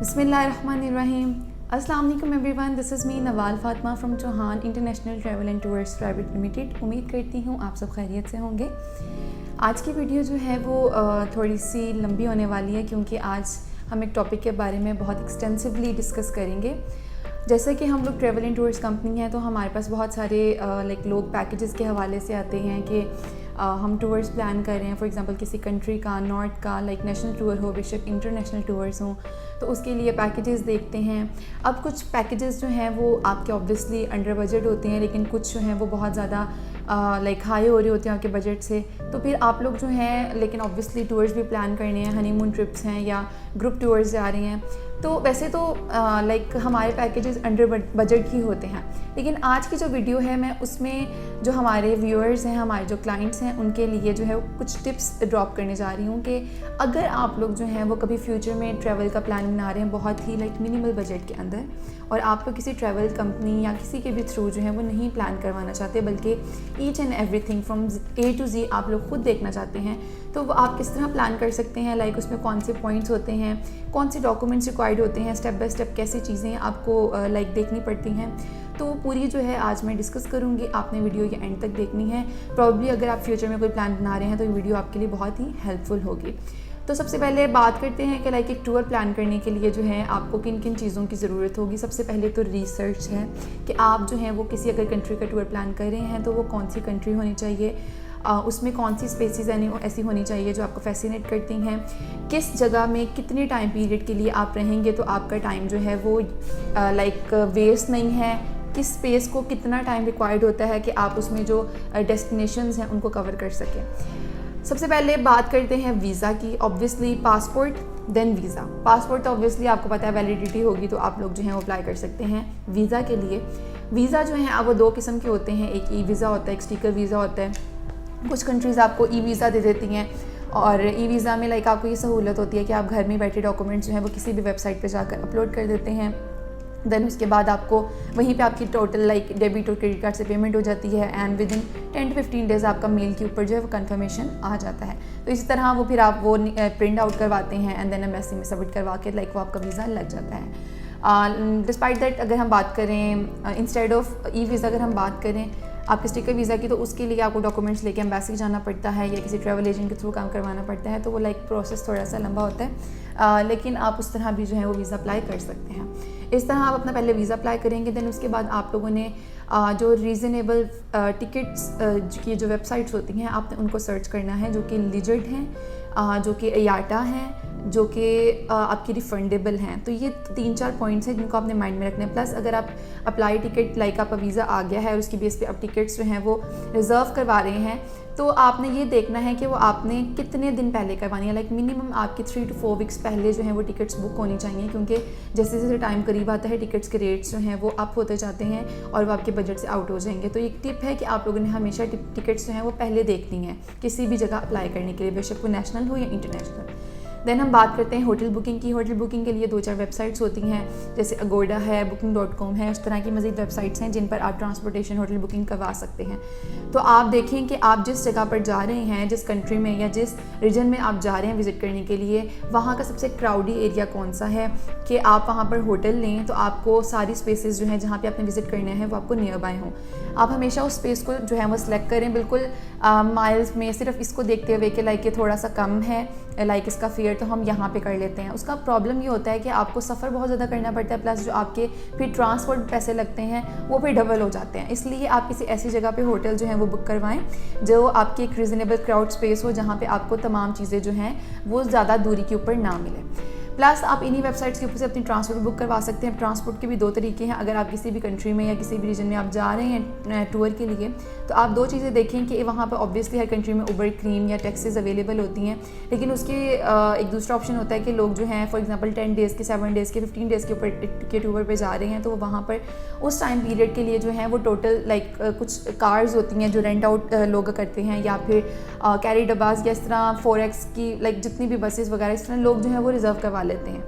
बिस्मिल्लाहिर्रहमानिर्रहीम। अस्सलाम वालेकुम everyone, this is me Nawal Fatima from Chauhan international travel and tours private limited. उम्मीद करती हूँ आप सब खैरियत से होंगे। आज की वीडियो जो है वो थोड़ी सी लंबी होने वाली है क्योंकि आज हम एक टॉपिक के बारे में बहुत एक्सटेंसिवली डिस्कस करेंगे। जैसे कि हम लोग ट्रैवल एंड टूर्स कंपनी हैं तो हमारे पास बहुत सारे लोग पैकेजेस के हवाले से आते हैं कि हम टूर्स प्लान कर रहे हैं। फॉर एग्जांपल किसी कंट्री का, नॉर्थ का नेशनल टूर हो, बेशक इंटरनेशनल टूर्स हों, तो उसके लिए पैकेजेस देखते हैं। अब कुछ पैकेजेस जो हैं वो आपके ऑब्वियसली अंडर बजट होते हैं, लेकिन कुछ जो हैं वो बहुत ज़्यादा हाई हो रहे होते हैं आपके बजट से। तो फिर आप लोग जो हैं लेकिन ऑब्वियसली टूर्स भी प्लान करने हैं, हनीमून ट्रिप्स हैं या ग्रुप टूर्स जा रहे हैं, तो वैसे तो हमारे पैकेजेस अंडर बजट ही होते हैं। लेकिन आज की जो वीडियो है मैं उसमें जो हमारे व्यूअर्स हैं, हमारे जो क्लाइंट्स हैं, उनके लिए जो है कुछ टिप्स ड्रॉप करने जा रही हूँ कि अगर आप लोग जो हैं वो कभी फ्यूचर में ट्रैवल का प्लान बना रहे हैं बहुत ही मिनिमल बजट के अंदर, और आप लोग किसी ट्रैवल कंपनी या किसी के भी थ्रू जो है वो नहीं प्लान करवाना चाहते बल्कि each and everything from A to Z आप लोग खुद देखना चाहते हैं, तो वो आप किस तरह प्लान कर सकते हैं। उसमें कौन से पॉइंट्स होते हैं, कौन से डॉक्यूमेंट्स रिक्वायर्ड होते हैं, स्टेप बाय स्टेप कैसी चीज़ें आपको देखनी पड़ती हैं, तो पूरी जो है आज मैं डिस्कस करूँगी। आपने वीडियो के एंड तक देखनी है। प्रॉब्ली अगर आप फ्यूचर में कोई प्लान बना रहे हैं तो ये वीडियो आपके लिए बहुत ही हेल्पफुल होगी। तो सबसे पहले बात करते हैं कि एक टूर प्लान करने के लिए जो है आपको किन किन चीज़ों की ज़रूरत होगी। सबसे पहले तो रिसर्च है कि आप जो हैं वो किसी अगर कंट्री का टूर प्लान कर रहे हैं तो वो कौन सी कंट्री होनी चाहिए, उसमें कौन सी स्पेसीज ऐसी होनी चाहिए जो आपको फैसिनेट करती हैं, किस जगह में कितने टाइम पीरियड के लिए आप रहेंगे तो आपका टाइम जो है वो वेस्ट नहीं है, किस स्पेस को कितना टाइम रिक्वायर्ड होता है कि आप उसमें जो डेस्टिनेशंस हैं उनको कवर कर सकें। सबसे पहले बात करते हैं वीज़ा की। Obviously passport then visa. Passport तो ऑब्वियसली आपको पता है वैलिडिटी होगी तो आप लोग जो हैं वो अप्लाई कर सकते हैं वीज़ा के लिए। वीज़ा जो है अब वो दो किस्म के होते हैं, एक ई वीज़ा होता है, एक स्टिकर वीज़ा होता है। कुछ कंट्रीज़ आपको ई वीज़ा दे देती हैं और ई वीज़ा में आपको ये सहूलत होती है कि आप घर में बैठे डॉक्यूमेंट्स जो हैं वो किसी भी वेबसाइट पे जाकर अपलोड कर देते हैं। देन उसके बाद आपको वहीं पे आपकी टोटल डेबिट और क्रेडिट कार्ड से पेमेंट हो जाती है and with in 10 to 15 days आपका मेल के ऊपर जो है वो कंफर्मेशन आ जाता है। तो इसी तरह वो फिर आप वो प्रिंट आउट करवाते हैं एंड देन एम्बेसी में सबमिट करवा के वो आपका वीज़ा लग जाता है। डिस्पाइट दैट अगर हम बात करें इंस्टेड ऑफ ई वीज़ा, अगर हम बात करें आपके स्टिकर वीज़ा की, तो उसके लिए आपको डॉक्यूमेंट्स लेके एम्बेसी जाना पड़ता है या किसी ट्रैवल एजेंट के थ्रू काम करवाना पड़ता है, तो वो प्रोसेस थोड़ा सा लंबा होता है। लेकिन आप उस तरह भी जो है वो वीज़ा अप्लाई कर सकते हैं। इस तरह आप अपना पहले वीज़ा अप्लाई करेंगे, देन उसके बाद आप लोगों ने जो रीज़नेबल टिकट्स की जो वेबसाइट्स होती हैं आपने उनको सर्च करना है, जो कि लिजर्ड हैं, जो कि IATA हैं, जो कि आपकी रिफंडेबल हैं। तो ये 3-4 पॉइंट्स हैं जिनको आपने माइंड में रखना है। प्लस अगर आप अप्लाई टिकट आपका वीज़ा आ गया है और उसकी बेस पे आप टिकट्स जो हैं वो रिज़र्व करवा रहे हैं, तो आपने ये देखना है कि वो आपने कितने दिन पहले करवानी है। मिनिमम आपकी 3 to 4 वीक्स पहले जो है वो टिकट्स बुक होनी चाहिए, क्योंकि जैसे जैसे टाइम करीब आता है टिकट्स के रेट्स जो हैं वो अप होते जाते हैं और वो आपके बजट से आउट हो जाएंगे। तो एक टिप है कि आप लोगों ने हमेशा टिकट्स जो हैं वो पहले देखनी है किसी भी जगह अप्लाई करने के लिए, बेशक वो नेशनल हो या इंटरनेशनल। देन हम बात करते हैं होटल बुकिंग की। होटल बुकिंग के लिए 2-4 वेबसाइट्स होती हैं, जैसे अगोडा है, booking.com है, उस तरह की मज़ीद वेबसाइट्स हैं जिन पर आप ट्रांसपोर्टेशन होटल बुकिंग करवा सकते हैं। तो आप देखें कि आप जिस जगह पर जा रहे हैं, जिस कंट्री में या जिस रीजन में आप जा रहे हैं विज़िट करने के लिए, वहाँ का सबसे क्राउडी एरिया कौन सा है कि आप वहाँ पर होटल लें तो आपको सारी स्पेसेस जो हैं जहाँ पर आपने विज़िट करना है वो आपको नियर बाय हों। आप हमेशा उस स्पेस को जो है वो सिलेक्ट करें, बिल्कुल माइल्स में, सिर्फ इसको देखते हुए कि ये थोड़ा सा कम है, इसका फेयर तो हम यहाँ पे कर लेते हैं। उसका प्रॉब्लम ये होता है कि आपको सफ़र बहुत ज़्यादा करना पड़ता है, प्लस जो आपके फिर ट्रांसपोर्ट पैसे लगते हैं वो फिर डबल हो जाते हैं। इसलिए आप किसी ऐसी जगह पे होटल जो है वो बुक करवाएं जो आपकी एक रीज़नेबल क्राउड स्पेस हो, जहाँ पे आपको तमाम चीज़ें जो हैं वो ज़्यादा दूरी के ऊपर ना मिले। प्लस आप इन्हीं वेबसाइट्स के ऊपर से अपनी ट्रांसपोर्ट बुक करवा सकते हैं। ट्रांसपोर्ट के भी 2 तरीके हैं। अगर आप किसी भी कंट्री में या किसी भी रीजन में आप जा रहे हैं टूर के लिए, तो आप 2 चीज़ें देखें कि वहाँ पर ऑब्वियसली हर कंट्री में उबर, क्रीम या टैक्सीज अवेलेबल होती हैं, लेकिन उसके एक दूसरा ऑप्शन होता है कि लोग जो हैं फॉर एग्जांपल 10 डेज़ के, 7 डेज़ के, 15 डेज़ के ऊपर के टूर पर जा रहे हैं, तो वहाँ पर उस टाइम पीरियड के लिए जो है वो टोटल कुछ कार्स होती हैं जो रेंट आउट लोग करते हैं, या फिर कैरी डब्बास या इस तरह 4X की जितनी भी बसेस वगैरह इस तरह लोग जो है वो रिज़र्व करवा लेते हैं।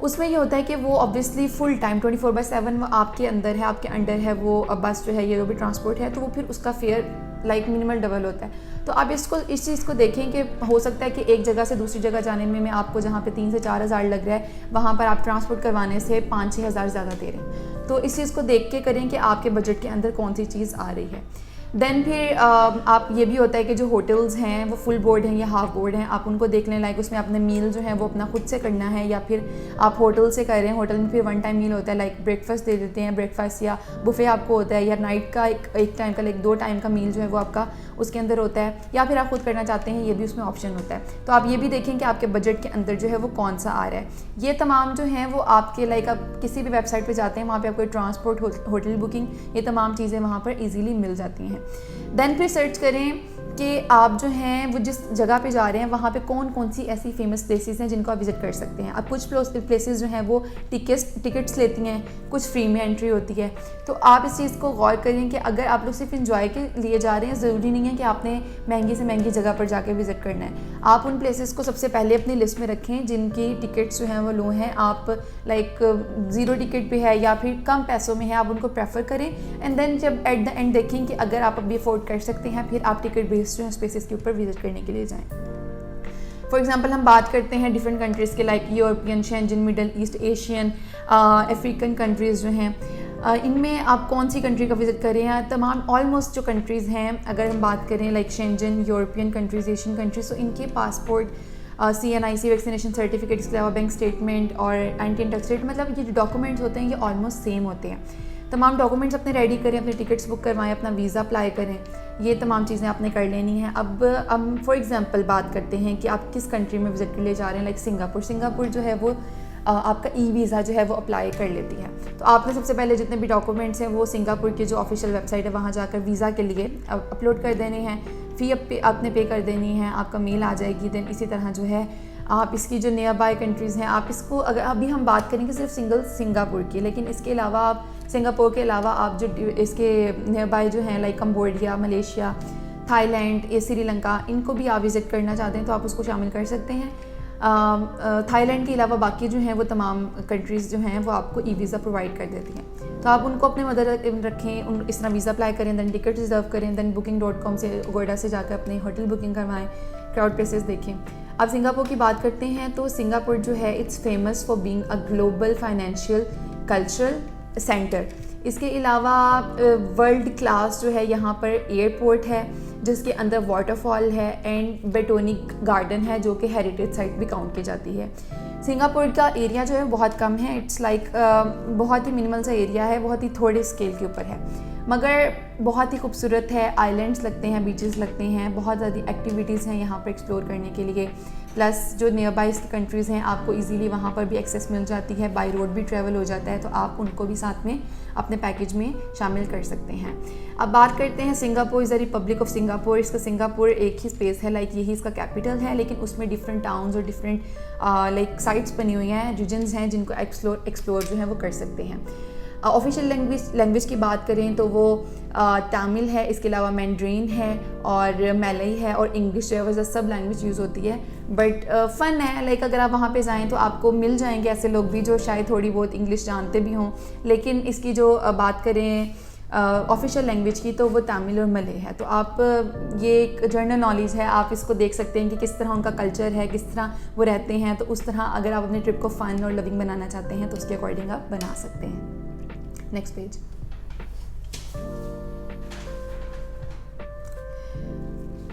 उसमें ये होता है कि वो ऑब्वियसली फुल टाइम 24/7 वो आपके अंदर है, आपके अंडर है वो बस जो है, ये जो भी ट्रांसपोर्ट है, तो वो फिर उसका फेयर लाइक मिनिमल डबल होता है। तो आप इस चीज़ को देखें कि हो सकता है कि एक जगह से दूसरी जगह जाने में आपको जहाँ पे 3 से 4 हज़ार लग रहा है, वहाँ पर आप ट्रांसपोर्ट करवाने से 5-6 हज़ार ज़्यादा दे रहे हैं। तो इस चीज़ को देख के करें कि आपके बजट के अंदर कौन सी चीज़ आ रही है। देन फिर आप ये भी होता है कि जो होटल्स हैं वो फुल बोर्ड हैं या हाफ बोर्ड हैं, आप उनको देख लें, लाइक उसमें अपने मील जो है वो अपना खुद से करना है या फिर आप होटल से कर रहे हैं। होटल में फिर 1 टाइम मील होता है, लाइक ब्रेकफास्ट दे देते हैं, ब्रेकफास्ट या बुफे आपको होता है, या नाइट का एक टाइम का लाइक 2 टाइम का मील जो है वो आपका उसके अंदर होता है, या फिर आप खुद करना चाहते हैं, ये भी उसमें ऑप्शन होता है। तो आप ये भी देखें कि आपके बजट के अंदर जो है वो कौन सा आ रहा है। ये तमाम जो हैं वो आपके लाइक आप किसी भी वेबसाइट पे जाते हैं, वहाँ पे आपको ट्रांसपोर्ट, होटल बुकिंग, ये तमाम चीज़ें वहाँ पर ईजीली मिल जाती हैं। देन फिर सर्च करें कि आप जो हैं वो जिस जगह पे जा रहे हैं वहाँ पे कौन कौन सी ऐसी फेमस प्लेसेस हैं जिनको आप विज़िट कर सकते हैं। अब कुछ प्लेसेस जो हैं वो टिकट्स लेती हैं, कुछ फ्री में एंट्री होती है। तो आप इस चीज़ को गौर करें कि अगर आप लोग सिर्फ इंजॉय के लिए जा रहे हैं, ज़रूरी नहीं है कि आपने महंगी से महंगी जगह पर जाके विज़िट करना है। आप उन प्लेसेस को सबसे पहले अपनी लिस्ट में रखें जिनकी टिकट्स जो हैं वो लो हैं, आप लाइक 0 टिकट पे है या फिर कम पैसों में है, आप उनको प्रेफर करें। एंड देन जब एट द एंड देखें कि अगर आप अभी अफोर्ड कर सकते हैं, फिर आप टिकट बेस्ड जो है स्पेसेस के ऊपर विजिट करने के लिए जाएं। फॉर एग्जांपल हम बात करते हैं डिफरेंट कंट्रीज़ के, like European, Schengen, Middle East, Asian, African countries जो हैं, इनमें आप कौन सी कंट्री का विज़िट कर रहे हैं। तमाम ऑलमोस्ट जो कंट्रीज़ हैं, अगर हम बात करें like Schengen, European countries, Asian countries, तो इनके पासपोर्ट, CNIC वैक्सीनेशन सर्टिफिकेट, इसके अलावा बैंक स्टेटमेंट और एंटी टैक्स रेट, मतलब ये जो डॉक्यूमेंट्स होते हैं ये ऑलमोस्ट सेम होते हैं। तमाम डॉक्यूमेंट्स अपने रेडी करें, अपने टिकट्स बुक करवाएं, अपना वीज़ा अप्लाई करें, ये तमाम चीज़ें आपने कर लेनी है। अब हम फॉर एग्जांपल बात करते हैं कि आप किस कंट्री में विज़िट के लिए जा रहे हैं, लाइक सिंगापुर जो है वो आपका वीज़ा जो है वो अप्लाई कर लेती है। तो आपने सबसे पहले जितने भी डॉक्यूमेंट्स हैं वो सिंगापुर की जो ऑफिशियल वेबसाइट है वहाँ जाकर वीज़ा के लिए अपलोड कर देने हैं, फ़ी आपने पे कर देनी है, आपका मेल आ जाएगी। देन इसी तरह जो है आप इसकी जो नियर बाय कंट्रीज़ हैं, आप इसको, अगर अभी हम बात करेंगे सिर्फ सिंगापुर की, लेकिन इसके अलावा आप सिंगापुर के अलावा आप जो इसके नियर बाय जो हैं लाइक कंबोडिया, मलेशिया, थाईलैंड, ये श्रीलंका, इनको भी आप विज़िट करना चाहते हैं तो आप उसको शामिल कर सकते हैं। थाईलैंड के अलावा बाकी जो हैं वो तमाम कंट्रीज़ जो हैं वो आपको वीज़ा प्रोवाइड कर देती हैं। तो आप उनको अपने मदर रखें, इस तरह वीज़ा अप्लाई करें, दैन टिकट रिजर्व करें, दैन booking.com से गोइडा से जाकर अपने होटल बुकिंग करवाएं, क्राउड प्लेसेस देखें। अब सिंगापुर की बात करते हैं तो सिंगापुर जो है it's famous for being a global financial cultural centre. इसके अलावा वर्ल्ड क्लास जो है यहाँ पर एयरपोर्ट है जिसके अंदर वाटरफॉल है एंड बेटोनिक गार्डन है जो कि हेरिटेज साइट भी काउंट की जाती है। सिंगापुर का एरिया जो है बहुत कम है, इट्स लाइक बहुत ही मिनिमल सा एरिया है, बहुत ही थोड़े स्केल के ऊपर है, मगर बहुत ही खूबसूरत है। आइलैंड्स लगते हैं, बीचेस लगते हैं, बहुत ज़्यादा एक्टिविटीज़ हैं यहाँ पर एक्सप्लोर करने के लिए। प्लस जो नियर बाई कंट्रीज़ हैं आपको इजीली वहाँ पर भी एक्सेस मिल जाती है, बाई रोड भी ट्रैवल हो जाता है, तो आप उनको भी साथ में अपने पैकेज में शामिल कर सकते हैं। अब बात करते हैं Singapore is the Republic of Singapore. इसका सिंगापुर एक ही स्पेस है, लाइक यही इसका कैपिटल है, लेकिन उसमें डिफरेंट टाउन्स और डिफरेंट लाइक साइट्स बनी हुई हैं, रीजन्स हैं जिनको एक्सप्लोर जो है वो कर सकते हैं। ऑफिशियल लैंग्वेज की बात करें तो वो तमिल है, इसके अलावा मैंड्रीन है और मलई है और इंग्लिश जो है वो सब लैंग्वेज यूज़ होती है। बट फ़न है, लाइक अगर आप वहाँ पे जाएं तो आपको मिल जाएंगे ऐसे लोग भी जो शायद थोड़ी बहुत इंग्लिश जानते भी हों, लेकिन इसकी जो बात करें ऑफिशियल लैंग्वेज की तो वो तमिल और मलय है। तो आप ये एक जनरल नॉलेज है, आप इसको देख सकते हैं कि किस तरह उनका कल्चर है, किस तरह वो रहते हैं। तो उस तरह अगर आप अपने ट्रिप को फ़न और लविंग बनाना चाहते हैं तो उसके अकॉर्डिंग आप बना सकते हैं। Next page.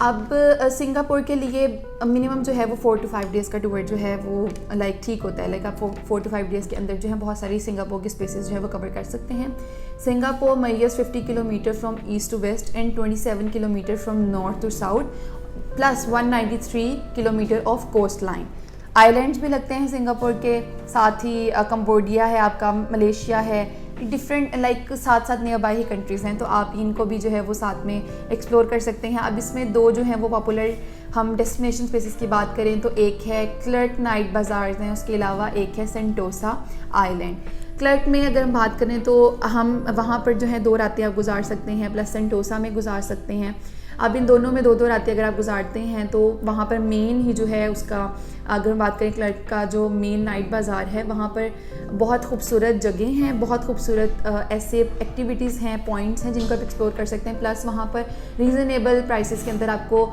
अब सिंगापुर के लिए मिनिमम जो है वो 4 to 5 डेज़ का टूर जो है वो लाइक ठीक होता है, लाइक आप 4 to 5 डेज़ के अंदर जो है बहुत सारी सिंगापुर की स्पेसेस जो है वो कवर कर सकते हैं। Singapore measures 50 kilometres from east to west and 27 kilometres from north to south plus 193 kilometres of coast line. Islands भी लगते हैं सिंगापुर के, साथ ही कंबोडिया है, आपका मलेशिया है, डिफरेंट लाइक साथ नियर बाई ही कंट्रीज़ हैं, तो आप इनको भी जो है वो साथ में एक्सप्लोर कर सकते हैं। अब इसमें 2 जो हैं वो पॉपुलर हम डेस्टिनेशन प्लेसेस की बात करें तो एक है क्लर्क नाइट बाज़ार हैं, उसके अलावा एक है सेंटोसा आइलैंड। क्लर्क में अगर हम बात करें तो हम वहाँ पर जो है 2 रातें आप गुजार सकते हैं, प्लस सेंटोसा में गुजार सकते हैं। अब इन दोनों में 2-2 रातें अगर आप गुजारते हैं तो वहाँ पर मेन ही जो है उसका, अगर हम बात करें क्लर्क का जो मेन नाइट बाज़ार है, वहाँ पर बहुत खूबसूरत जगह हैं, बहुत खूबसूरत ऐसे एक्टिविटीज़ हैं, पॉइंट्स हैं जिनको आप एक्सप्लोर कर सकते हैं। प्लस वहाँ पर रीज़नेबल प्राइसेस के अंदर आपको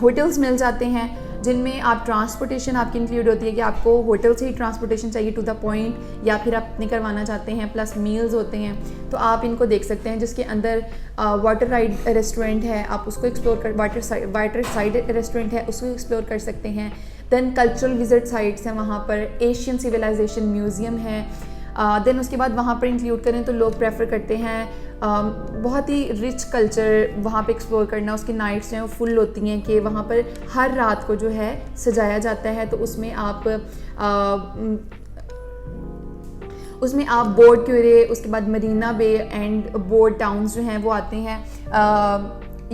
होटल्स मिल जाते हैं जिनमें आप ट्रांसपोर्टेशन आपकी इंक्लूड होती है कि आपको होटल से ही ट्रांसपोर्टेशन चाहिए टू द पॉइंट, या फिर आप अपने करवाना चाहते हैं, प्लस मील्स होते हैं। तो आप इनको देख सकते हैं जिसके अंदर वाटर राइड रेस्टोरेंट है, आप उसको एक्सप्लोर कर, वाटर साइड रेस्टोरेंट है उसको एक्सप्लोर कर सकते हैं। देन कल्चरल विजिट साइट्स हैं वहाँ पर, एशियन सिविलाइजेशन म्यूज़ियम है। देन उसके बाद वहाँ पर इंक्लूड करें तो लोग प्रेफर करते हैं बहुत ही रिच कल्चर वहाँ पे एक्सप्लोर करना। उसकी नाइट्स हैं वो फुल होती हैं कि वहाँ पर हर रात को जो है सजाया जाता है, तो उसमें आप बोर्ड क्यूरे, उसके बाद मरीना बे एंड बोर्ड टाउन्स जो हैं वो आते हैं।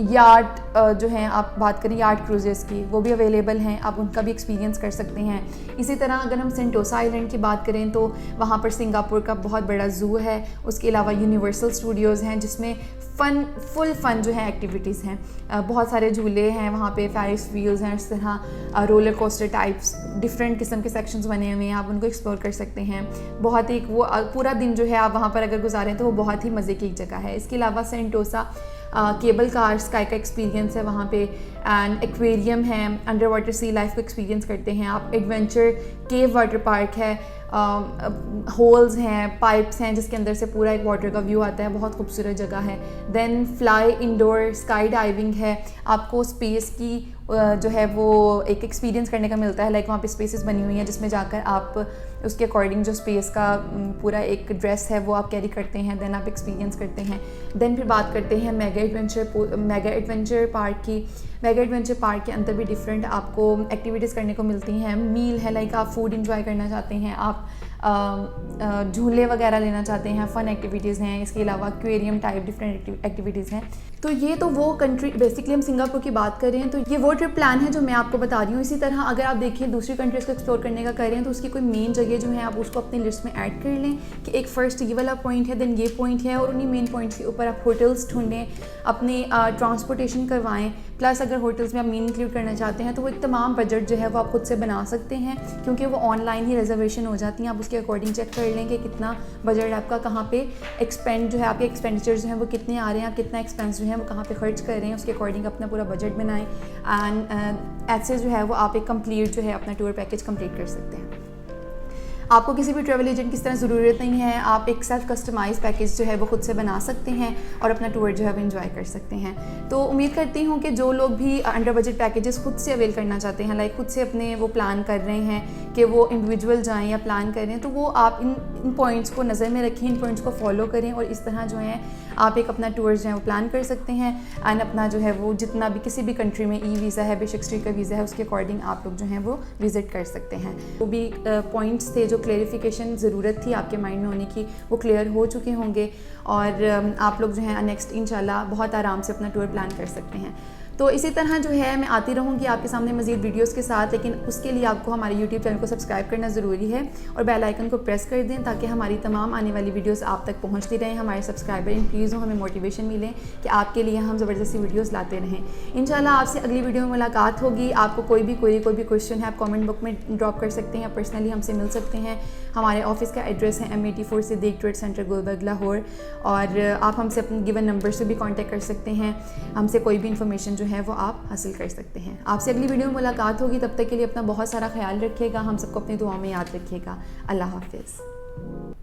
यार्ड जो हैं, आप बात करें यार्ड क्रूजेस की, वो भी अवेलेबल हैं, आप उनका भी एक्सपीरियंस कर सकते हैं। इसी तरह अगर हम सेंटोसा आइलैंड की बात करें तो वहाँ पर सिंगापुर का बहुत बड़ा ज़ू है। उसके अलावा यूनिवर्सल स्टूडियोज़ हैं जिसमें फुल फन जो है एक्टिविटीज़ हैं, बहुत सारे झूले हैं वहाँ पे, फेरिस व्हील्स हैं, इस तरह रोलर कोस्टर टाइप्स, डिफरेंट किस्म के सेक्शंस बने हुए हैं, आप उनको एक्सप्लोर कर सकते हैं। बहुत ही वो पूरा दिन जो है आप वहाँ पर अगर गुजारें तो वो बहुत ही मज़े की एक जगह है। इसके अलावा सेंटोसा केबल कार स्काई का एक्सपीरियंस है वहाँ पे, एंड एक्वेरियम है, अंडर वाटर सी लाइफ को एक्सपीरियंस करते हैं आप। एडवेंचर केव वाटर पार्क है, होल्स हैं, पाइप्स हैं जिसके अंदर से पूरा एक वाटर का व्यू आता है, बहुत खूबसूरत जगह है। Then fly indoor sky diving है, आपको स्पेस की जो है वो एक एक्सपीरियंस करने का मिलता है। लाइक वहाँ पे स्पेसेस बनी हुई हैं जिसमें जाकर आप उसके अकॉर्डिंग जो स्पेस का पूरा एक ड्रेस है वो आप कैरी करते हैं, देन आप एक्सपीरियंस करते हैं। देन फिर बात करते हैं मेगा एडवेंचर पार्क की। मेगा एडवेंचर पार्क के अंदर भी डिफरेंट आपको एक्टिविटीज़ करने को मिलती हैं। मील है, लाइक आप फूड इंजॉय करना चाहते हैं, आप झूले वगैरह लेना चाहते हैं, फ़न एक्टिविटीज़ हैं। इसके अलावा एक्वेरियम टाइप डिफरेंट एक्टिविटीज़ हैं। तो ये तो वो कंट्री, बेसिकली हम सिंगापुर की बात कर रहे हैं तो ये वो ट्रिप प्लान है जो मैं आपको बता रही हूँ। इसी तरह अगर आप देखें दूसरी कंट्रीज़ को एक्सप्लोर करने का कर रहे हैं तो उसकी कोई मेन जगह जो है आप उसको अपनी लिस्ट में ऐड कर लें कि एक फ़र्स्ट ये वाला पॉइंट है, देन ये पॉइंट है, और उन्हीं मेन पॉइंट्स के ऊपर आप होटल्स ढूंढें, अपने ट्रांसपोर्टेशन करवाएं। प्लस अगर होटल्स में आप मील इंक्लूड करना चाहते हैं तो वो एक तमाम बजट जो है वो आप खुद से बना सकते हैं, क्योंकि वो ऑनलाइन ही रिजर्वेशन हो जाती हैं। आप उसके अकॉर्डिंग चेक कर लें कि कितना बजट आपका कहाँ पे एक्सपेंड जो है, आपके एक्सपेंडिचर जो है वो कितने आ रहे हैं, आप कितना एक्सपेंस जो है वो कहाँ पे खर्च कर रहे हैं, उसके अकॉर्डिंग अपना पूरा बजट बनाएं। एंड ऐसे जो है वो आप एक कंप्लीट जो है अपना टूर पैकेज कंप्लीट कर सकते हैं। आपको किसी भी ट्रैवल एजेंट की तरह ज़रूरत नहीं है, आप एक सेल्फ कस्टमाइज पैकेज जो है वो खुद से बना सकते हैं और अपना टूर जो है वो एंजॉय कर सकते हैं। तो उम्मीद करती हूँ कि जो लोग भी अंडर बजट पैकेजेस खुद से अवेल करना चाहते हैं, लाइक खुद से अपने वो प्लान कर रहे हैं कि वो इंडिविजुअल जाएँ या प्लान कर रहे हैं, तो वो आप इन पॉइंट्स को नज़र में रखें, इन पॉइंट्स को फॉलो करें और इस तरह जो है आप एक अपना टूर जो है वो प्लान कर सकते हैं। एंड अपना जो है वो जितना भी किसी भी कंट्री में ई वीज़ा है, बेशक स्ट्री का वीज़ा है, उसके अकॉर्डिंग आप लोग जो हैं वो विज़िट कर सकते हैं। वो भी पॉइंट्स थे जो क्लेरिफिकेशन ज़रूरत थी आपके माइंड में होने की, वो क्लियर हो चुके होंगे और आप लोग जो हैं नेक्स्ट इंशाल्लाह बहुत आराम से अपना टूर प्लान कर सकते हैं। तो इसी तरह जो है मैं आती रहूँगी आपके सामने मज़ीद वीडियोस के साथ, लेकिन उसके लिए आपको हमारे यूट्यूब चैनल को सब्सक्राइब करना ज़रूरी है और बेल आइकन को प्रेस कर दें ताकि हमारी तमाम आने वाली वीडियोस आप तक पहुँचती रहें, हमारे सब्सक्राइबर इंक्रीज़ हो, हमें मोटिवेशन मिले कि आपके लिए हम ज़बरदस्ती वीडियोज़ लाते रहें। इंशाल्लाह आपसे अगली वीडियो में मुलाकात होगी। आपको कोई भी क्वेश्चन है आप कॉमेंट बुक में ड्रॉप कर सकते हैं, पर्सनली हमसे मिल सकते हैं। हमारे ऑफिस का एड्रेस है M84 Siddique trade centre Gulberg Lahore, और आप हमसे अपने गिवन नंबर से भी कांटेक्ट कर सकते हैं, हमसे कोई भी इन्फॉर्मेशन जो है वो आप हासिल कर सकते हैं। आपसे अगली वीडियो में मुलाकात होगी, तब तक के लिए अपना बहुत सारा ख्याल रखिएगा, हम सबको अपनी दुआ में याद रखिएगा। अल्लाह हाफिज़।